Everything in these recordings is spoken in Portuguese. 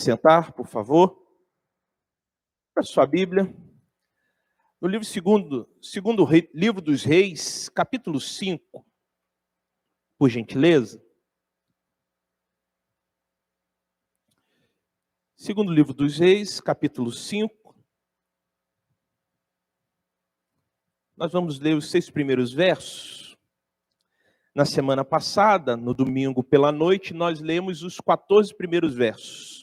Sentar, por favor. Para sua Bíblia. No livro livro dos Reis, capítulo 5, por gentileza. Segundo livro dos Reis, capítulo 5. Nós vamos ler os 6 primeiros versos. Na semana passada, no domingo pela noite, nós lemos os 14 primeiros versos.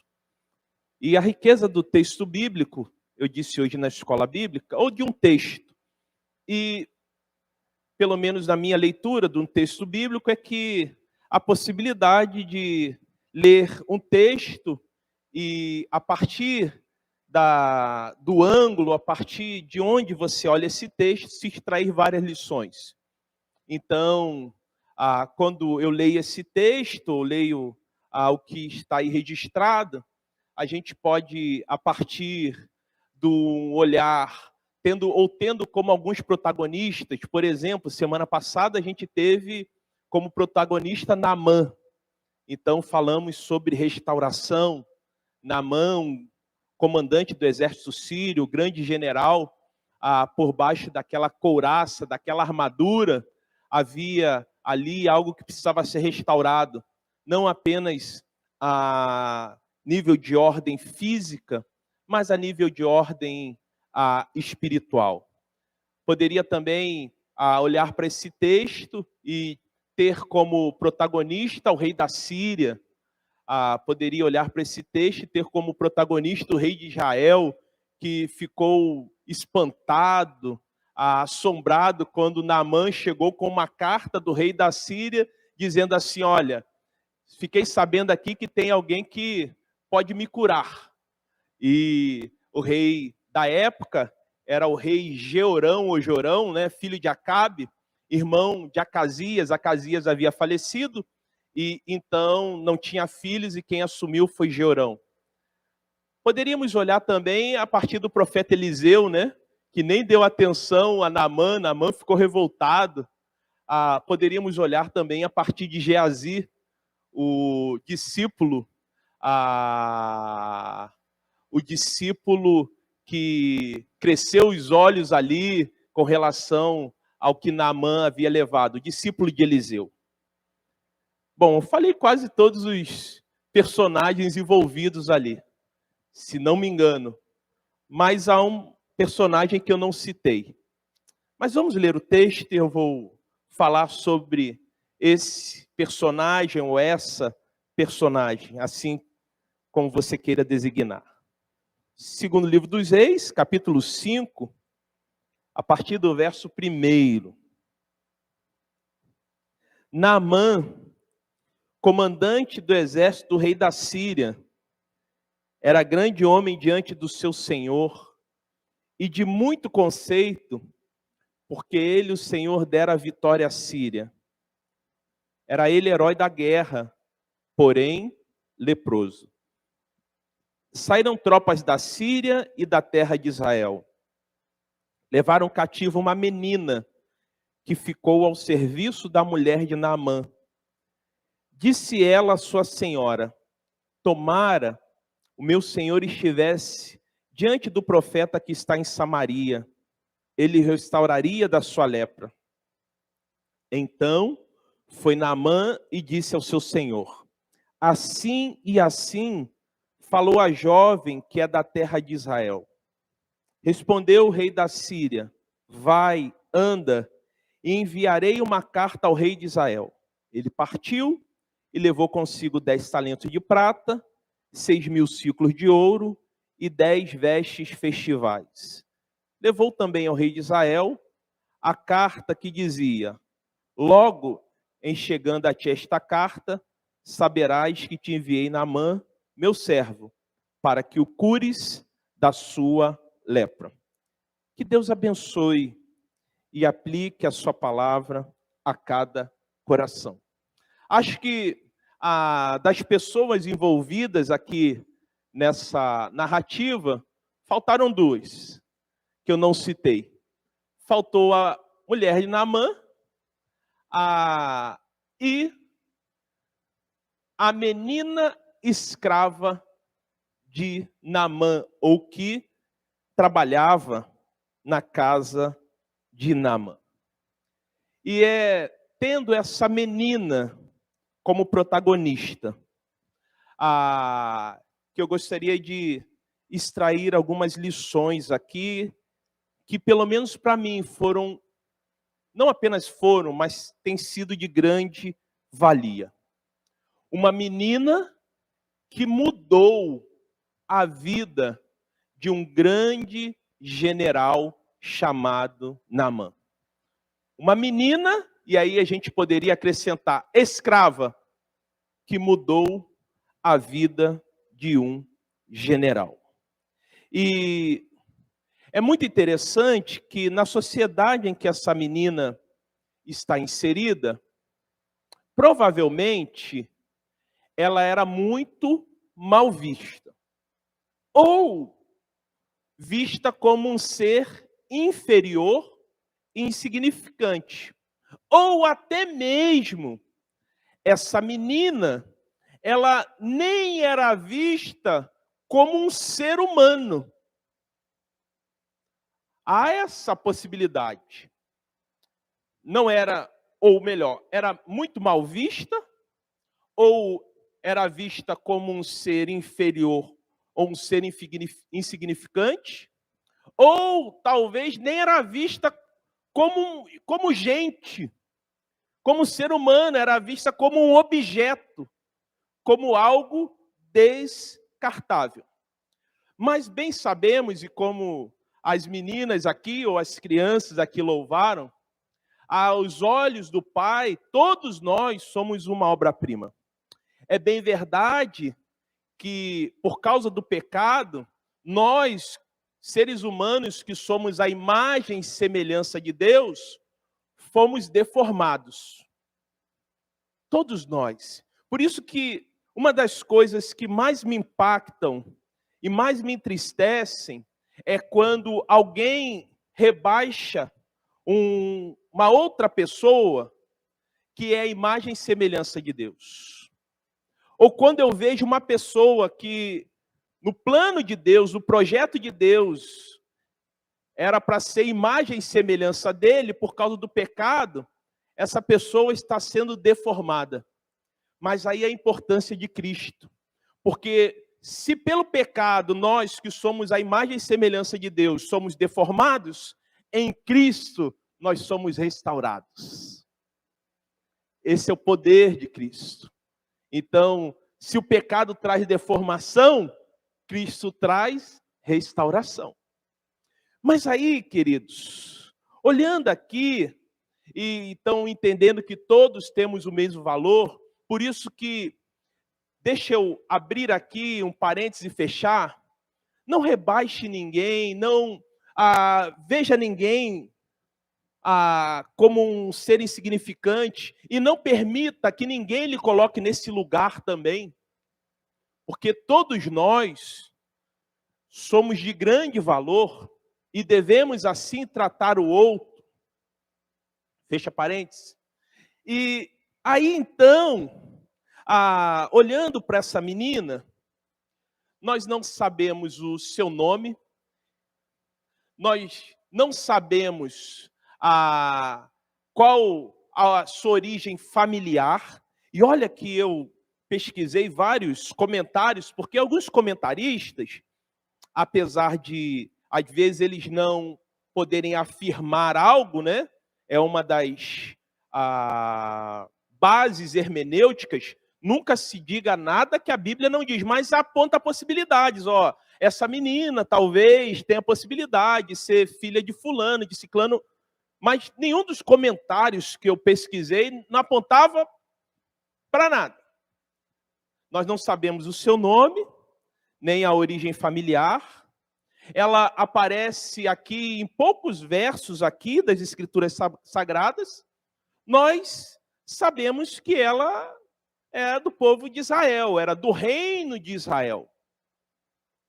E a riqueza do texto bíblico, eu disse hoje na escola bíblica, ou de um texto, e pelo menos na minha leitura de um texto bíblico, é que a possibilidade de ler um texto e a partir do ângulo, a partir de onde você olha esse texto, se extrair várias lições. Então, quando eu leio esse texto, eu leio o que está aí registrado, a gente pode, a partir do olhar, tendo como alguns protagonistas, por exemplo, semana passada a gente teve como protagonista Naamã. Então falamos sobre restauração. Naamã, comandante do exército sírio, grande general, por baixo daquela couraça, daquela armadura, havia ali algo que precisava ser restaurado, não apenas a nível de ordem física, mas a nível de ordem espiritual. Poderia também olhar para esse texto e ter como protagonista o rei da Síria. Poderia olhar para esse texto e ter como protagonista o rei de Israel, que ficou espantado, assombrado, quando Naamã chegou com uma carta do rei da Síria, dizendo assim: olha, fiquei sabendo aqui que tem alguém que pode me curar. E o rei da época era o rei Jeorão, ou Jorão, né, filho de Acabe, irmão de Acasias. Acasias havia falecido, e então não tinha filhos, e quem assumiu foi Jeorão. Poderíamos olhar também a partir do profeta Eliseu, né, que nem deu atenção a Naamã. Naamã ficou revoltado. Poderíamos olhar também a partir de Geazi, o discípulo que cresceu os olhos ali com relação ao que Naamã havia levado, o discípulo de Eliseu. Bom, eu falei quase todos os personagens envolvidos ali, se não me engano, mas há um personagem que eu não citei. Mas vamos ler o texto e eu vou falar sobre esse personagem ou essa personagem, assim como você queira designar. Segundo livro dos Reis, capítulo 5, a partir do verso 1. Naamã, comandante do exército do rei da Síria, era grande homem diante do seu senhor e de muito conceito, porque ele, o Senhor, dera a vitória à Síria. Era ele herói da guerra, porém leproso. Saíram tropas da Síria e da terra de Israel. Levaram cativo uma menina que ficou ao serviço da mulher de Naamã. Disse ela à sua senhora: tomara o meu senhor estivesse diante do profeta que está em Samaria, ele restauraria da sua lepra. Então foi Naamã e disse ao seu senhor: assim e assim falou a jovem que é da terra de Israel. Respondeu o rei da Síria: vai, anda, e enviarei uma carta ao rei de Israel. Ele partiu e levou consigo 10 talentos de prata, 6.000 siclos de ouro e 10 vestes festivais. Levou também ao rei de Israel a carta que dizia: logo em chegando a ti esta carta, saberás que te enviei Naamã, meu servo, para que o cures da sua lepra. Que Deus abençoe e aplique a sua palavra a cada coração. Acho que das pessoas envolvidas aqui nessa narrativa, faltaram duas que eu não citei. Faltou a mulher de Naamã e a menina escrava de Naamã, ou que trabalhava na casa de Naamã. E é tendo essa menina como protagonista, que eu gostaria de extrair algumas lições aqui, que pelo menos para mim foram, não apenas foram, mas têm sido de grande valia. Uma menina que mudou a vida de um grande general chamado Naamã. Uma menina, e aí a gente poderia acrescentar, escrava, que mudou a vida de um general. E é muito interessante que na sociedade em que essa menina está inserida, provavelmente ela era muito mal vista, ou vista como um ser inferior, insignificante, ou até mesmo essa menina, ela nem era vista como um ser humano. Há essa possibilidade. Não era, ou melhor, era muito mal vista, ou era vista como um ser inferior, ou um ser insignificante, ou talvez nem era vista como gente, como ser humano, era vista como um objeto, como algo descartável. Mas bem sabemos, e como as meninas aqui, ou as crianças aqui louvaram, aos olhos do Pai, todos nós somos uma obra-prima. É bem verdade que, por causa do pecado, nós, seres humanos que somos a imagem e semelhança de Deus, fomos deformados. Todos nós. Por isso que uma das coisas que mais me impactam e mais me entristecem é quando alguém rebaixa uma outra pessoa que é a imagem e semelhança de Deus. Ou quando eu vejo uma pessoa que, no plano de Deus, no projeto de Deus, era para ser imagem e semelhança dele, por causa do pecado, essa pessoa está sendo deformada. Mas aí a importância de Cristo. Porque se pelo pecado nós que somos a imagem e semelhança de Deus somos deformados, em Cristo nós somos restaurados. Esse é o poder de Cristo. Então, se o pecado traz deformação, Cristo traz restauração. Mas aí, queridos, olhando aqui, e então entendendo que todos temos o mesmo valor, por isso que, deixa eu abrir aqui um parênteses e fechar, não rebaixe ninguém, não veja ninguém como um ser insignificante, e não permita que ninguém lhe coloque nesse lugar também, porque todos nós somos de grande valor e devemos assim tratar o outro. Fecha parênteses. E aí então, olhando para essa menina, nós não sabemos o seu nome, nós não sabemos qual a sua origem familiar. E olha que eu pesquisei vários comentários, porque alguns comentaristas, apesar de, às vezes, eles não poderem afirmar algo, né? É uma das bases hermenêuticas, nunca se diga nada que a Bíblia não diz, mas aponta possibilidades. Essa menina talvez tenha possibilidade de ser filha de fulano, de ciclano, mas nenhum dos comentários que eu pesquisei não apontava para nada. Nós não sabemos o seu nome, nem a origem familiar. Ela aparece aqui em poucos versos aqui das Escrituras Sagradas. Nós sabemos que ela é do povo de Israel, era do reino de Israel,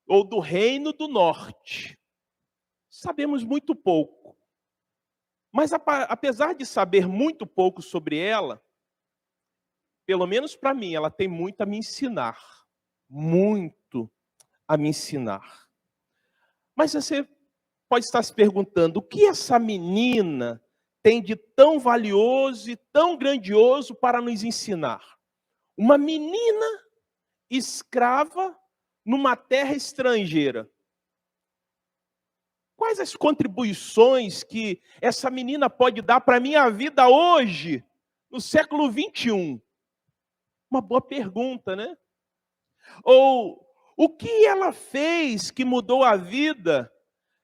ou do reino do norte. Sabemos muito pouco. Mas apesar de saber muito pouco sobre ela, pelo menos para mim, ela tem muito a me ensinar. Muito a me ensinar. Mas você pode estar se perguntando, o que essa menina tem de tão valioso e tão grandioso para nos ensinar? Uma menina escrava numa terra estrangeira. Quais as contribuições que essa menina pode dar para a minha vida hoje, no século 21? Uma boa pergunta, né? Ou o que ela fez que mudou a vida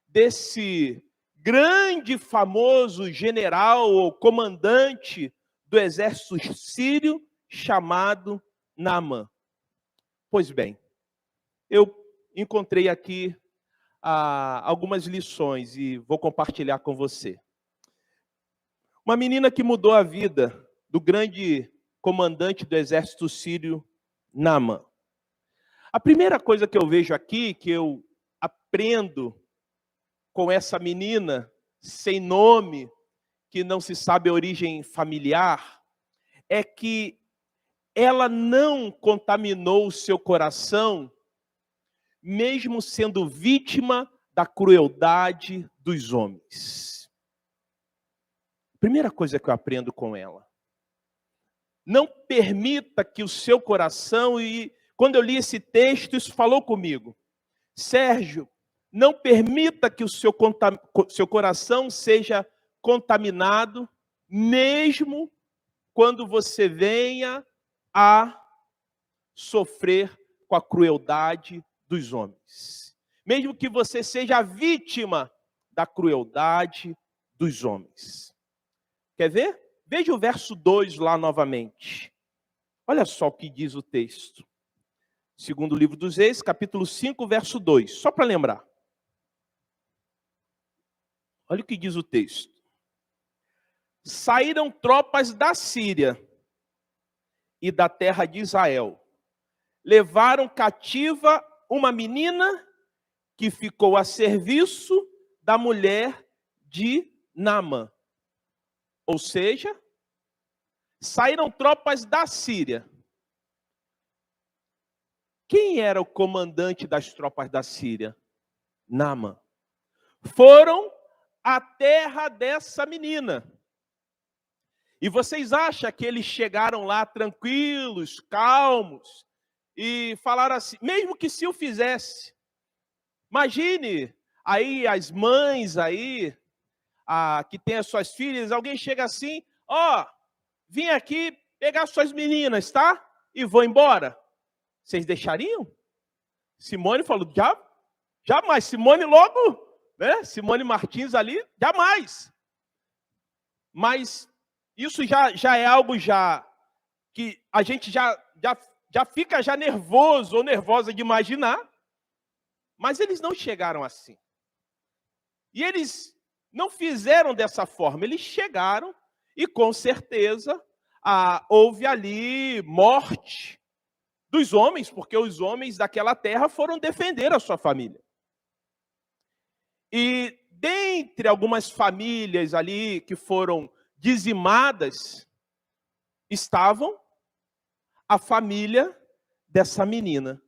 desse grande, famoso general ou comandante do exército sírio chamado Naamã? Pois bem, eu encontrei aqui algumas lições e vou compartilhar com você. Uma menina que mudou a vida do grande comandante do exército sírio, Naamã. A primeira coisa que eu vejo aqui, que eu aprendo com essa menina sem nome, que não se sabe a origem familiar, é que ela não contaminou o seu coração, mesmo sendo vítima da crueldade dos homens. Primeira coisa que eu aprendo com ela. Não permita que o seu coração, e quando eu li esse texto, isso falou comigo. Sérgio, não permita que o seu coração seja contaminado, mesmo quando você venha a sofrer com a crueldade dos homens. Mesmo que você seja vítima da crueldade dos homens. Quer ver? Veja o verso 2 lá novamente. Olha só o que diz o texto. Segundo livro dos Reis, capítulo 5, verso 2. Só para lembrar. Olha o que diz o texto. Saíram tropas da Síria e da terra de Israel. Levaram cativa uma menina que ficou a serviço da mulher de Naamã. Ou seja, saíram tropas da Síria. Quem era o comandante das tropas da Síria? Naamã. Foram à terra dessa menina. E vocês acham que eles chegaram lá tranquilos, calmos, e falaram assim, mesmo que se o fizesse, imagine aí as mães aí, que tem as suas filhas, alguém chega assim, vim aqui pegar suas meninas, tá? E vou embora. Vocês deixariam? Simone falou, jamais. Simone logo, né? Simone Martins ali, jamais. Mas isso já é algo que a gente já fica nervoso ou nervosa de imaginar. Mas eles não chegaram assim. E eles não fizeram dessa forma. Eles chegaram e, com certeza, houve ali morte dos homens, porque os homens daquela terra foram defender a sua família. E dentre algumas famílias ali que foram dizimadas, estavam a família dessa menina.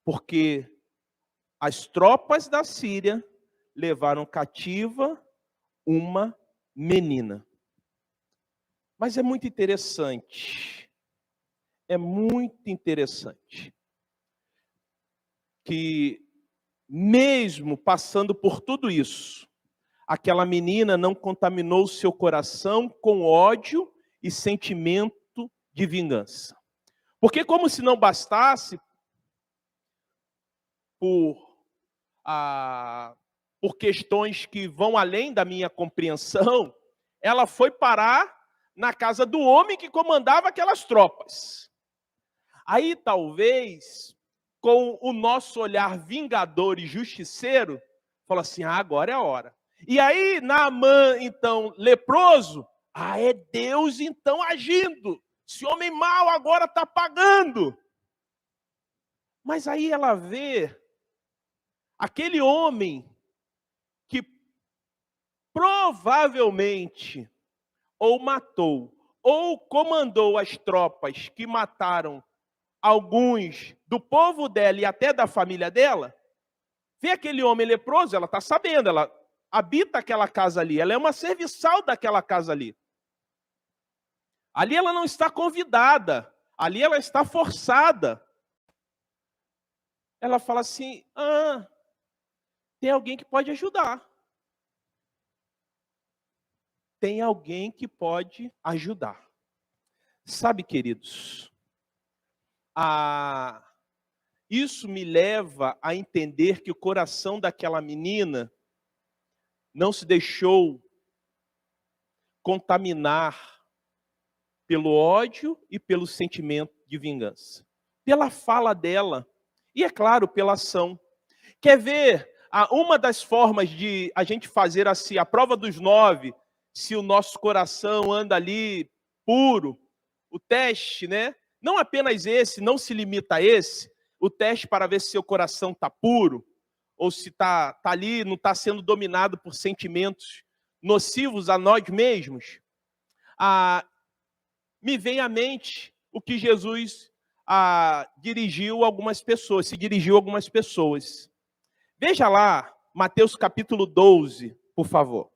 Porque as tropas da Síria levaram cativa uma menina. Mas é muito interessante. É muito interessante que, mesmo passando por tudo isso, aquela menina não contaminou o seu coração com ódio e sentimento de vingança. Porque, como se não bastasse, por questões que vão além da minha compreensão, ela foi parar na casa do homem que comandava aquelas tropas. Aí, talvez, com o nosso olhar vingador e justiceiro, fala assim, agora é a hora. E aí, Naamã, então, leproso, é Deus, então, agindo. Esse homem mau agora está pagando. Mas aí ela vê aquele homem que provavelmente ou matou, ou comandou as tropas que mataram alguns do povo dela e até da família dela, vê aquele homem leproso, ela está sabendo, ela habita aquela casa ali, ela é uma serviçal daquela casa ali. Ali ela não está convidada, ali ela está forçada. Ela fala assim, tem alguém que pode ajudar. Tem alguém que pode ajudar. Sabe, queridos, isso me leva a entender que o coração daquela menina não se deixou contaminar pelo ódio e pelo sentimento de vingança. Pela fala dela e, é claro, pela ação. Quer ver uma das formas de a gente fazer assim, a prova dos 9, se o nosso coração anda ali puro, o teste, né? Não apenas esse, não se limita a esse, o teste para ver se seu coração está puro, ou se tá ali, não está sendo dominado por sentimentos nocivos a nós mesmos. Me vem à mente o que Jesus dirigiu a algumas pessoas, se dirigiu a algumas pessoas. Veja lá, Mateus capítulo 12, por favor.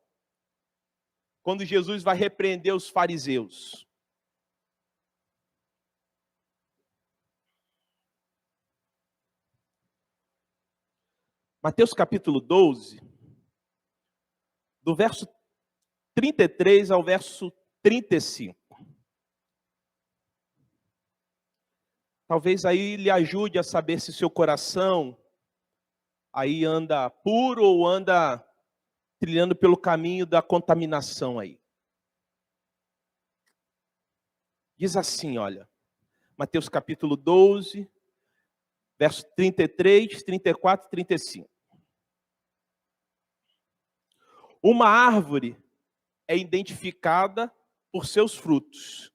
Quando Jesus vai repreender os fariseus. Mateus capítulo 12, do verso 33 ao verso 35. Talvez aí lhe ajude a saber se seu coração aí anda puro ou anda trilhando pelo caminho da contaminação aí. Diz assim, olha, Mateus capítulo 12, verso 33, 34 e 35. Uma árvore é identificada por seus frutos.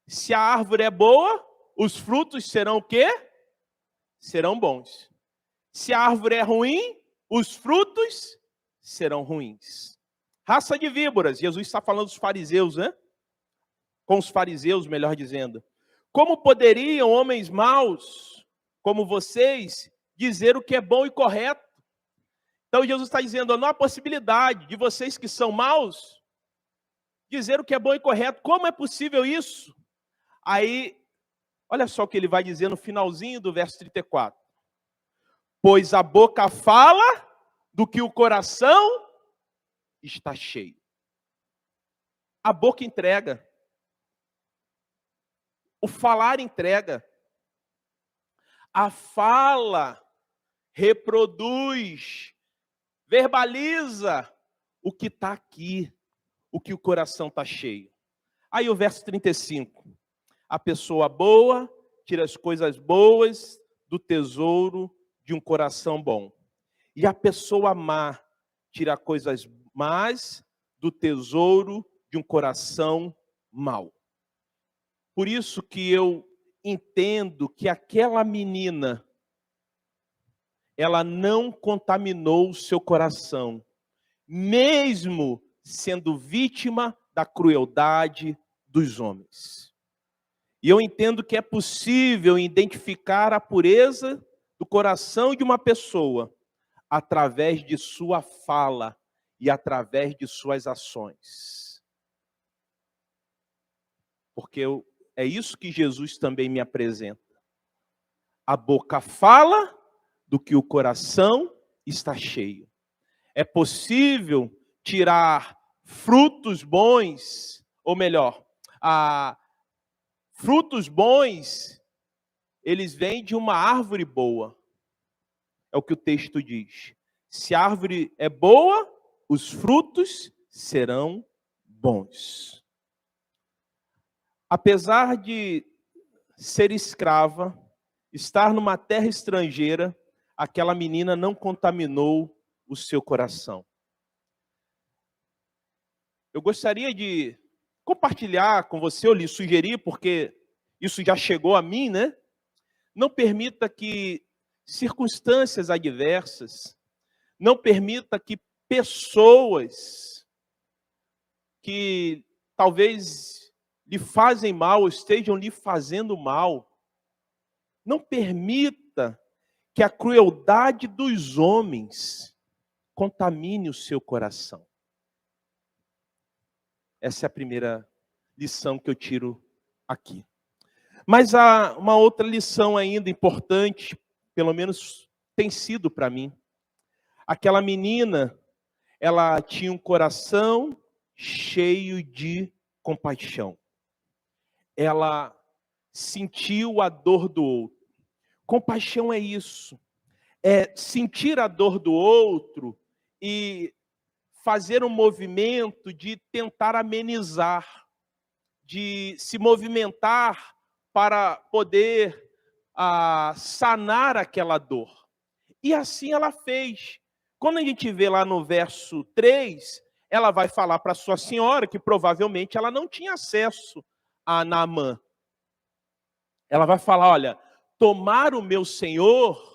Se a árvore é boa, os frutos serão o quê? Serão bons. Se a árvore é ruim, os frutos serão ruins. Raça de víboras, Jesus está falando dos fariseus, né? Com os fariseus, melhor dizendo. Como poderiam homens maus, como vocês, dizer o que é bom e correto? Então Jesus está dizendo, não há possibilidade de vocês que são maus dizer o que é bom e correto. Como é possível isso? Aí, olha só o que ele vai dizer no finalzinho do verso 34. Pois a boca fala do que o coração está cheio. A boca entrega. O falar entrega. A fala reproduz, verbaliza o que está aqui, o que o coração está cheio. Aí o verso 35. A pessoa boa tira as coisas boas do tesouro de um coração bom. E a pessoa má tira coisas más do tesouro de um coração mau. Por isso que eu entendo que aquela menina, ela não contaminou o seu coração, mesmo sendo vítima da crueldade dos homens. E eu entendo que é possível identificar a pureza do coração de uma pessoa através de sua fala e através de suas ações. Porque é isso que Jesus também me apresenta. A boca fala do que o coração está cheio. É possível tirar frutos bons, ou melhor, frutos bons, eles vêm de uma árvore boa. É o que o texto diz. Se a árvore é boa, os frutos serão bons. Apesar de ser escrava, estar numa terra estrangeira, aquela menina não contaminou o seu coração. Eu gostaria de compartilhar com você, ou lhe sugerir, porque isso já chegou a mim, né? Não permita que circunstâncias adversas, não permita que pessoas que talvez lhe fazem mal, ou estejam lhe fazendo mal, Não permita que a crueldade dos homens contamine o seu coração. Essa é a primeira lição que eu tiro aqui. Mas há uma outra lição ainda importante, pelo menos tem sido para mim. Aquela menina, ela tinha um coração cheio de compaixão. Ela sentiu a dor do outro. Compaixão é isso. É sentir a dor do outro e fazer um movimento de tentar amenizar, de se movimentar para poder sanar aquela dor. E assim ela fez. Quando a gente vê lá no verso 3, ela vai falar para sua senhora que provavelmente ela não tinha acesso a Naamã. Ela vai falar, olha, tomara o meu senhor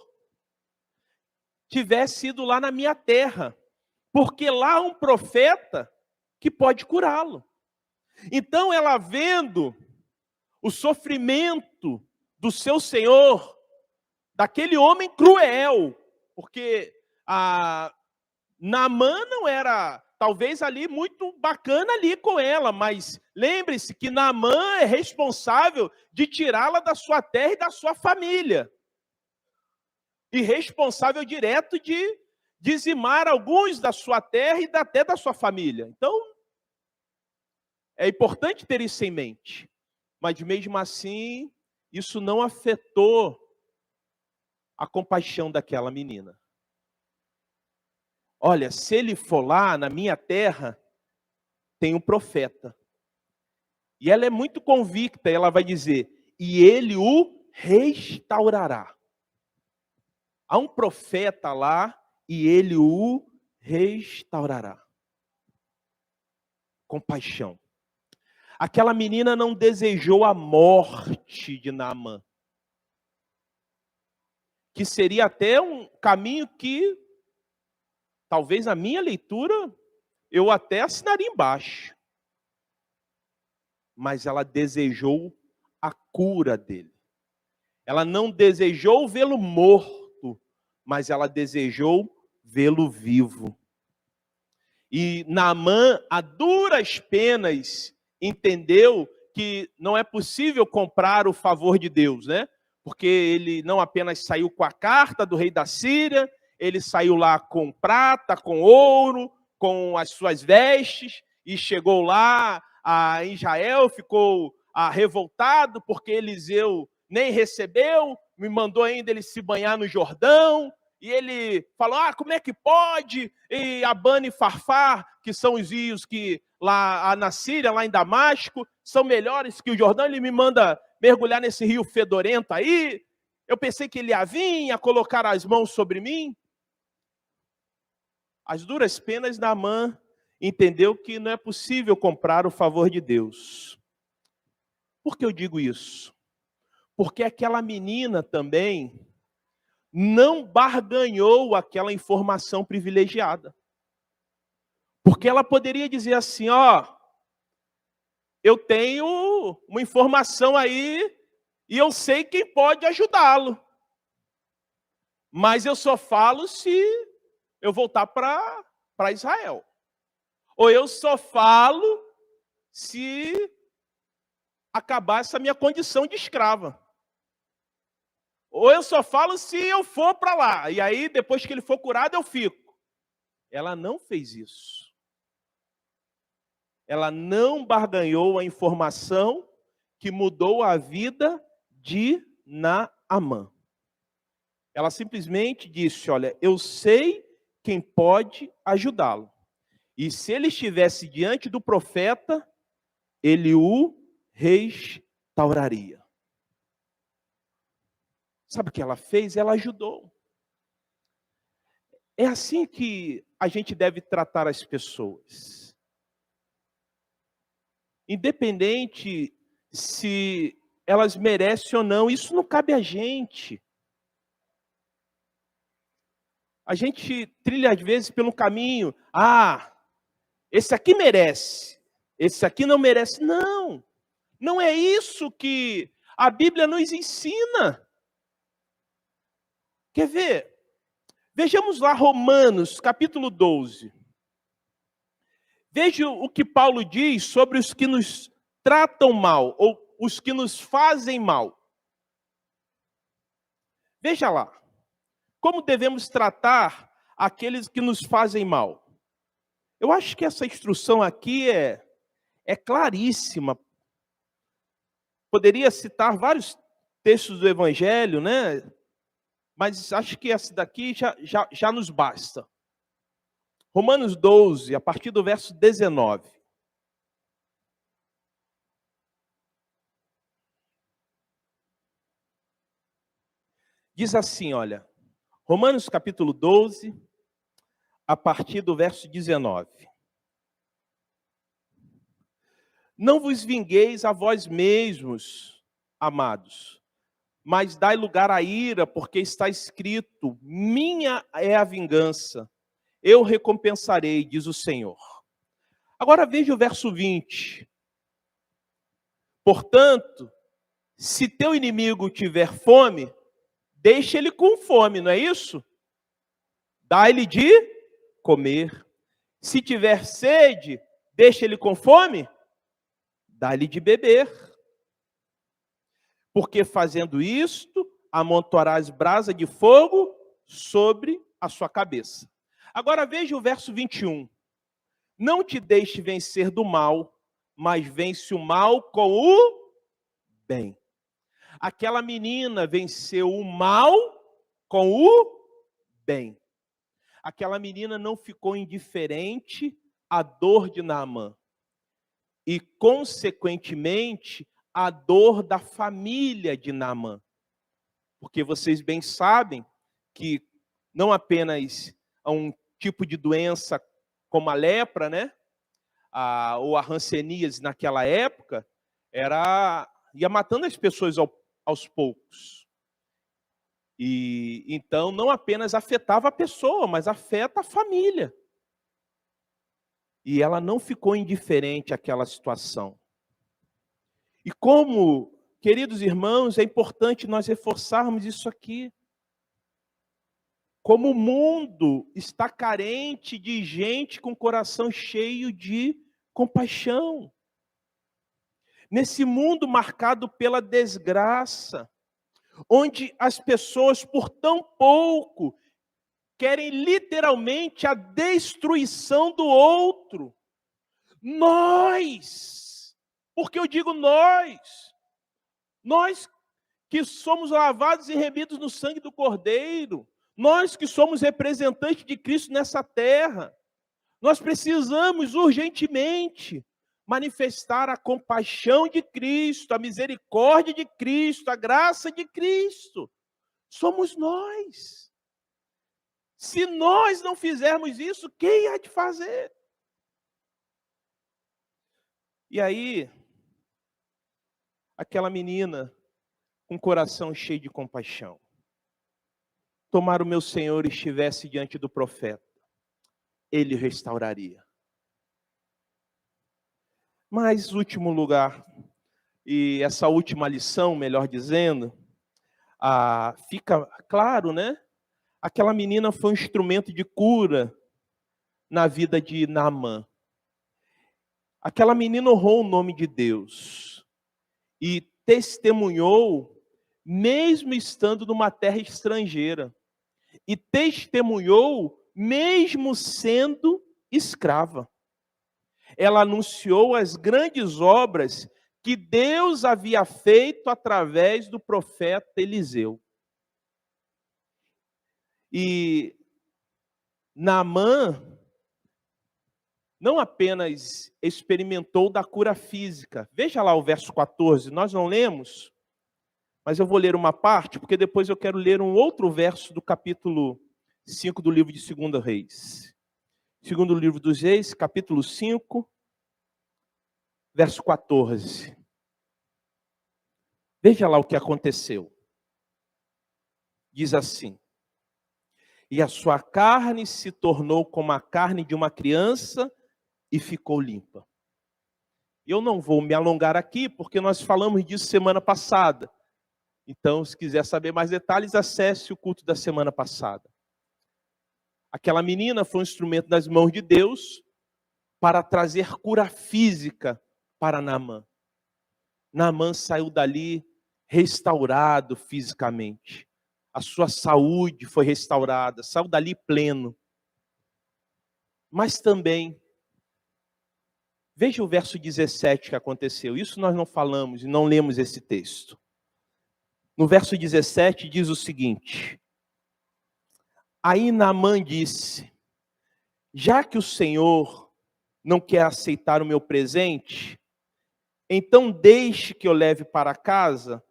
tivesse ido lá na minha terra, porque lá há um profeta que pode curá-lo. Então ela vendo o sofrimento do seu senhor, daquele homem cruel, porque Naamã não era, talvez ali, muito bacana ali com ela, mas lembre-se que Naamã é responsável de tirá-la da sua terra e da sua família. E responsável direto de dizimar alguns da sua terra e até da sua família. Então, é importante ter isso em mente. Mas mesmo assim, isso não afetou a compaixão daquela menina. Olha, se ele for lá na minha terra, tem um profeta. E ela é muito convicta, ela vai dizer, e ele o restaurará. Há um profeta lá e ele o restaurará. Compaixão. Aquela menina não desejou a morte de Naamã, que seria até um caminho que, talvez na minha leitura, eu até assinaria embaixo. Mas ela desejou a cura dele. Ela não desejou vê-lo morto, mas ela desejou vê-lo vivo. E Naamã, a duras penas, entendeu que não é possível comprar o favor de Deus, né? Porque ele não apenas saiu com a carta do rei da Síria, ele saiu lá com prata, com ouro, com as suas vestes, e chegou lá em Israel, ficou revoltado porque Eliseu nem recebeu, me mandou ainda ele se banhar no Jordão, e ele falou, como é que pode? E Abana e Farfar, que são os rios que lá na Síria, lá em Damasco, são melhores que o Jordão, ele me manda mergulhar nesse rio fedorento aí. Eu pensei que ele ia vir, ia colocar as mãos sobre mim. As duras penas, Naamã entendeu que não é possível comprar o favor de Deus. Por que eu digo isso? Porque aquela menina também não barganhou aquela informação privilegiada. Porque ela poderia dizer assim, eu tenho uma informação aí e eu sei quem pode ajudá-lo. Mas eu só falo se eu voltar para Israel. Ou eu só falo se acabar essa minha condição de escrava. Ou eu só falo se eu for para lá. E aí, depois que ele for curado, eu fico. Ela não fez isso. Ela não barganhou a informação que mudou a vida de Naamã. Ela simplesmente disse, olha, eu sei quem pode ajudá-lo. E se ele estivesse diante do profeta, ele o restauraria. Sabe o que ela fez? Ela ajudou. É assim que a gente deve tratar as pessoas. Independente se elas merecem ou não, isso não cabe a gente. A gente trilha às vezes pelo caminho, esse aqui merece, esse aqui não merece. Não, não é isso que a Bíblia nos ensina. Quer ver? Vejamos lá Romanos, capítulo 12. Veja o que Paulo diz sobre os que nos tratam mal, ou os que nos fazem mal. Veja lá, como devemos tratar aqueles que nos fazem mal. Eu acho que essa instrução aqui é claríssima. Poderia citar vários textos do Evangelho, né? Mas acho que essa daqui já nos basta. Romanos 12, a partir do verso 19. Diz assim, olha, Romanos capítulo 12, a partir do verso 19. Não vos vingueis a vós mesmos, amados, mas dai lugar à ira, porque está escrito, minha é a vingança, eu recompensarei, diz o Senhor. Agora veja o verso 20. Portanto, se teu inimigo tiver fome, deixa ele com fome, não é isso? Dá-lhe de comer. Se tiver sede, deixa ele com fome, dá-lhe de beber. Porque fazendo isto, amontoarás brasa de fogo sobre a sua cabeça. Agora veja o verso 21. Não te deixe vencer do mal, mas vence o mal com o bem. Aquela menina venceu o mal com o bem. Aquela menina não ficou indiferente à dor de Naamã. E, consequentemente, à dor da família de Naamã. Porque vocês bem sabem que não apenas há um tipo de doença como a lepra, né? Ou a hanseníase naquela época, ia matando as pessoas aos poucos. E então não apenas afetava a pessoa, mas afeta a família. E ela não ficou indiferente àquela situação. E como, queridos irmãos, é importante nós reforçarmos isso aqui. Como o mundo está carente de gente com coração cheio de compaixão. Nesse mundo marcado pela desgraça, onde as pessoas, por tão pouco, querem literalmente a destruição do outro. Nós, porque eu digo nós que somos lavados e remidos no sangue do Cordeiro, nós que somos representantes de Cristo nessa terra, nós precisamos urgentemente manifestar a compaixão de Cristo, a misericórdia de Cristo, a graça de Cristo. Somos nós. Se nós não fizermos isso, quem há de fazer? E aí, aquela menina com o coração cheio de compaixão, tomara o meu Senhor estivesse diante do profeta, ele restauraria. Mas, último lugar, e essa última lição, melhor dizendo, fica claro, né? Aquela menina foi um instrumento de cura na vida de Naamã. Aquela menina honrou o nome de Deus e testemunhou, mesmo estando numa terra estrangeira. E testemunhou, mesmo sendo escrava. Ela anunciou as grandes obras que Deus havia feito através do profeta Eliseu. E Naamã não apenas experimentou da cura física. Veja lá o verso 14, nós não lemos, mas eu vou ler uma parte, porque depois eu quero ler um outro verso do capítulo 5 do livro de 2 Reis. Segundo livro dos Reis, capítulo 5, verso 14. Veja lá o que aconteceu. Diz assim: e a sua carne se tornou como a carne de uma criança e ficou limpa. Eu não vou me alongar aqui, porque nós falamos disso semana passada. Então, se quiser saber mais detalhes, acesse o culto da semana passada. Aquela menina foi um instrumento das mãos de Deus para trazer cura física para Naamã. Naamã saiu dali restaurado fisicamente. A sua saúde foi restaurada, saiu dali pleno. Mas também, veja o verso 17 que aconteceu. Isso nós não falamos e não lemos esse texto. No verso 17 diz o seguinte: aí Naamã disse: já que o Senhor não quer aceitar o meu presente, então deixe que eu leve para casa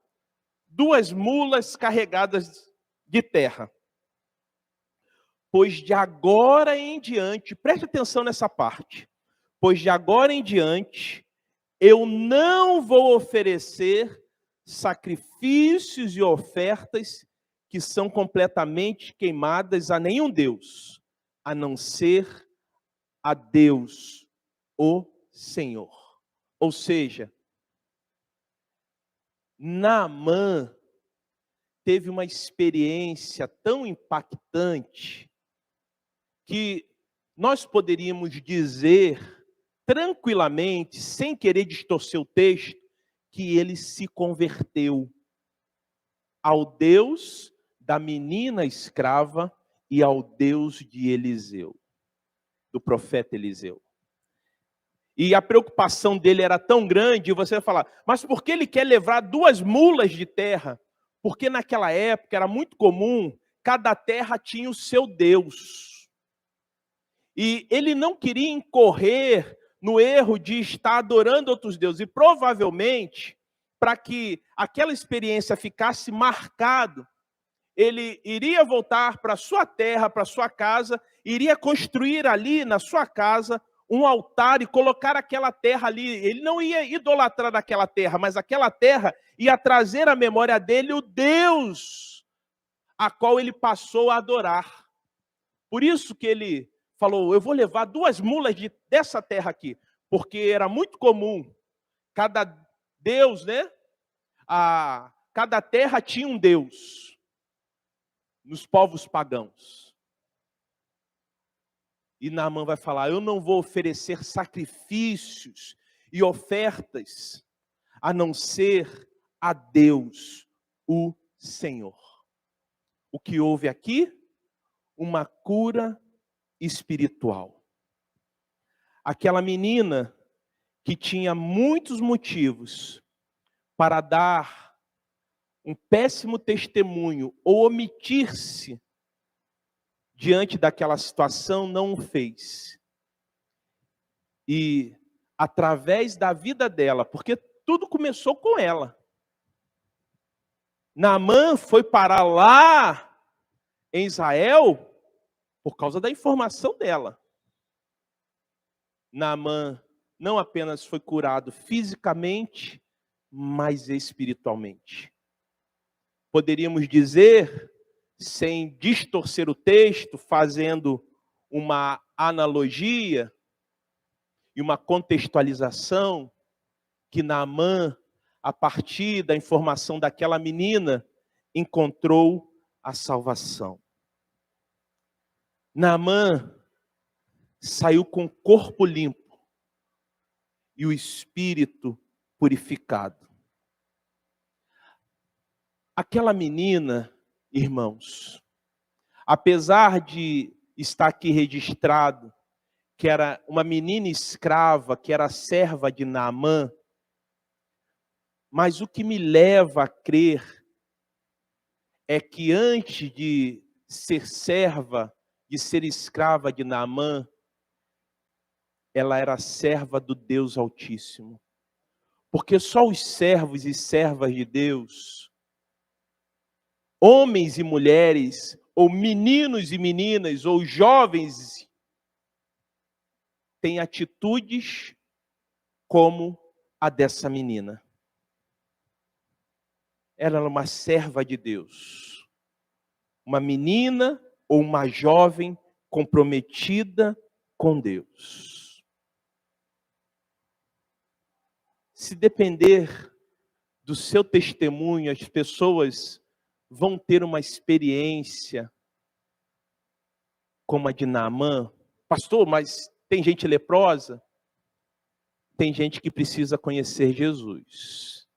2 mulas carregadas de terra. Pois de agora em diante, preste atenção nessa parte, pois de agora em diante, eu não vou oferecer sacrifícios e ofertas que são completamente queimadas a nenhum Deus, a não ser a Deus, o Senhor. Ou seja, Naamã teve uma experiência tão impactante que nós poderíamos dizer tranquilamente, sem querer distorcer o texto, que ele se converteu ao Deus da menina escrava e ao Deus de Eliseu, do profeta Eliseu. E a preocupação dele era tão grande, e você vai falar, mas por que ele quer levar 2 mulas de terra? Porque naquela época era muito comum, cada terra tinha o seu Deus. E ele não queria incorrer no erro de estar adorando outros deuses. E provavelmente, para que aquela experiência ficasse marcado, ele iria voltar para a sua terra, para a sua casa, iria construir ali na sua casa um altar e colocar aquela terra ali. Ele não ia idolatrar aquela terra, mas aquela terra ia trazer à memória dele o Deus a qual ele passou a adorar. Por isso que ele falou, eu vou levar 2 mulas dessa terra aqui, porque era muito comum, cada Deus, né? Cada terra tinha um Deus, nos povos pagãos. E Naamã vai falar, eu não vou oferecer sacrifícios e ofertas, a não ser a Deus, o Senhor. O que houve aqui? Uma cura espiritual. Aquela menina que tinha muitos motivos para dar um péssimo testemunho ou omitir-se diante daquela situação, não o fez. E através da vida dela, porque tudo começou com ela. Naamã foi parar lá em Israel por causa da informação dela. Naamã não apenas foi curado fisicamente, mas espiritualmente. Poderíamos dizer, sem distorcer o texto, fazendo uma analogia e uma contextualização, que Naamã, a partir da informação daquela menina, encontrou a salvação. Naamã saiu com o corpo limpo e o espírito purificado. Aquela menina, irmãos, apesar de estar aqui registrado que era uma menina escrava, que era serva de Naamã, mas o que me leva a crer é que antes de ser serva, de ser escrava de Naamã, ela era serva do Deus Altíssimo. Porque só os servos e servas de Deus, homens e mulheres, ou meninos e meninas, ou jovens, têm atitudes como a dessa menina. Ela era uma serva de Deus. Uma menina ou uma jovem comprometida com Deus. Se depender do seu testemunho, as pessoas vão ter uma experiência como a de Naamã. Pastor, mas tem gente leprosa? Tem gente que precisa conhecer Jesus.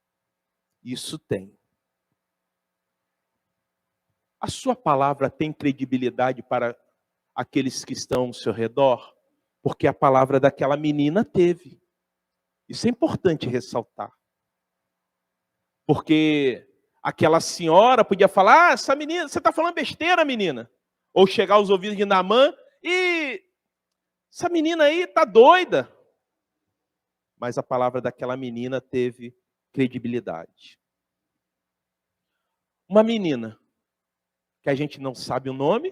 Isso tem. A sua palavra tem credibilidade para aqueles que estão ao seu redor? Porque a palavra daquela menina teve. Isso é importante ressaltar. Porque aquela senhora podia falar, essa menina, você está falando besteira, menina. Ou chegar aos ouvidos de Naamã, e essa menina aí está doida. Mas a palavra daquela menina teve credibilidade. Uma menina que a gente não sabe o nome,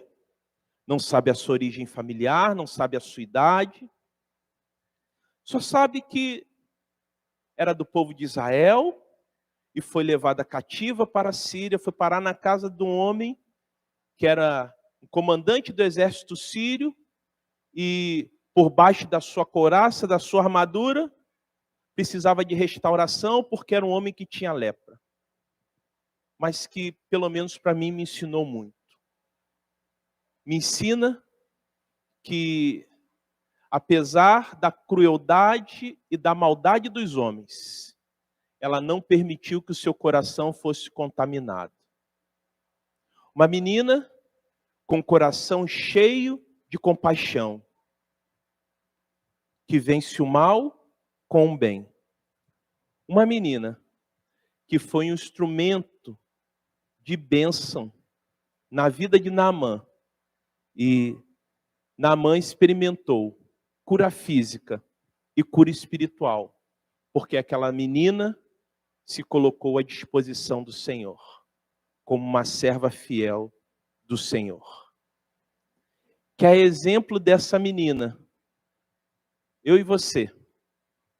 não sabe a sua origem familiar, não sabe a sua idade, só sabe que era do povo de Israel e foi levada cativa para a Síria, foi parar na casa de um homem que era o comandante do exército sírio e por baixo da sua couraça, da sua armadura, precisava de restauração porque era um homem que tinha lepra. Mas que, pelo menos para mim, me ensinou muito. Me ensina que, apesar da crueldade e da maldade dos homens, ela não permitiu que o seu coração fosse contaminado. Uma menina com o coração cheio de compaixão, que vence o mal com o bem. Uma menina que foi um instrumento de bênção na vida de Naamã. E Naamã experimentou cura física e cura espiritual, porque aquela menina se colocou à disposição do Senhor, como uma serva fiel do Senhor. Que a exemplo dessa menina, eu e você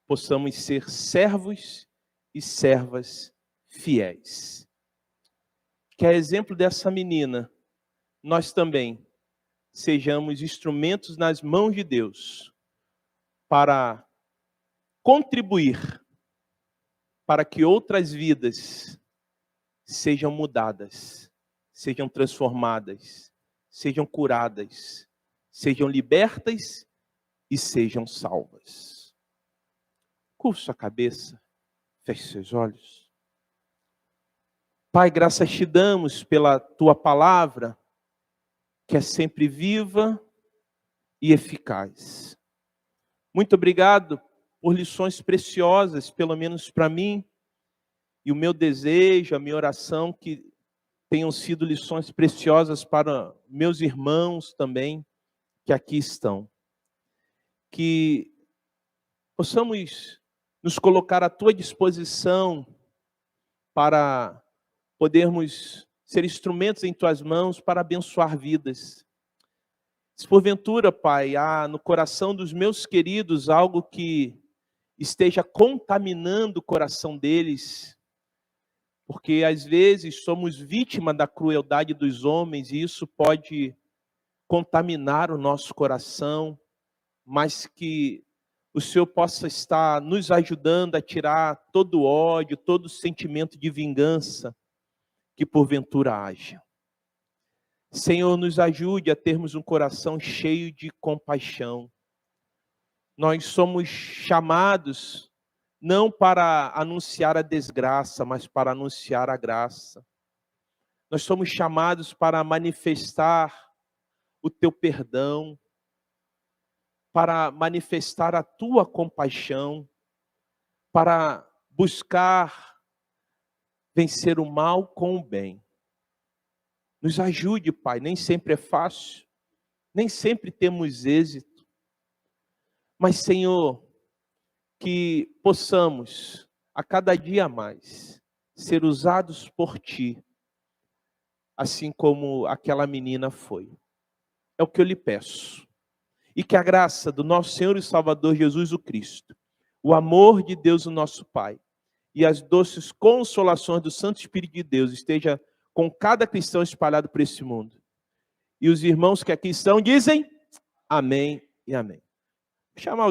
possamos ser servos e servas fiéis. Que a exemplo dessa menina, nós também sejamos instrumentos nas mãos de Deus para contribuir para que outras vidas sejam mudadas, sejam transformadas, sejam curadas, sejam libertas e sejam salvas. Curva sua cabeça, feche seus olhos. Pai, graças te damos pela tua palavra, que é sempre viva e eficaz. Muito obrigado por lições preciosas, pelo menos para mim, e o meu desejo, a minha oração, que tenham sido lições preciosas para meus irmãos também, que aqui estão. Que possamos nos colocar à tua disposição para podermos ser instrumentos em tuas mãos para abençoar vidas. Se porventura, Pai, há no coração dos meus queridos algo que esteja contaminando o coração deles, porque às vezes somos vítima da crueldade dos homens e isso pode contaminar o nosso coração, mas que o Senhor possa estar nos ajudando a tirar todo o ódio, todo o sentimento de vingança que porventura haja. Senhor, nos ajude a termos um coração cheio de compaixão. Nós somos chamados não para anunciar a desgraça, mas para anunciar a graça. Nós somos chamados para manifestar o teu perdão, para manifestar a tua compaixão, para buscar vencer o mal com o bem. Nos ajude, Pai, nem sempre é fácil, nem sempre temos êxito, mas, Senhor, que possamos, a cada dia mais, ser usados por Ti, assim como aquela menina foi. É o que eu lhe peço. E que a graça do nosso Senhor e Salvador Jesus o Cristo, o amor de Deus o nosso Pai, e as doces consolações do Santo Espírito de Deus esteja com cada cristão espalhado por esse mundo. E os irmãos que aqui estão dizem amém e amém. Vou chamar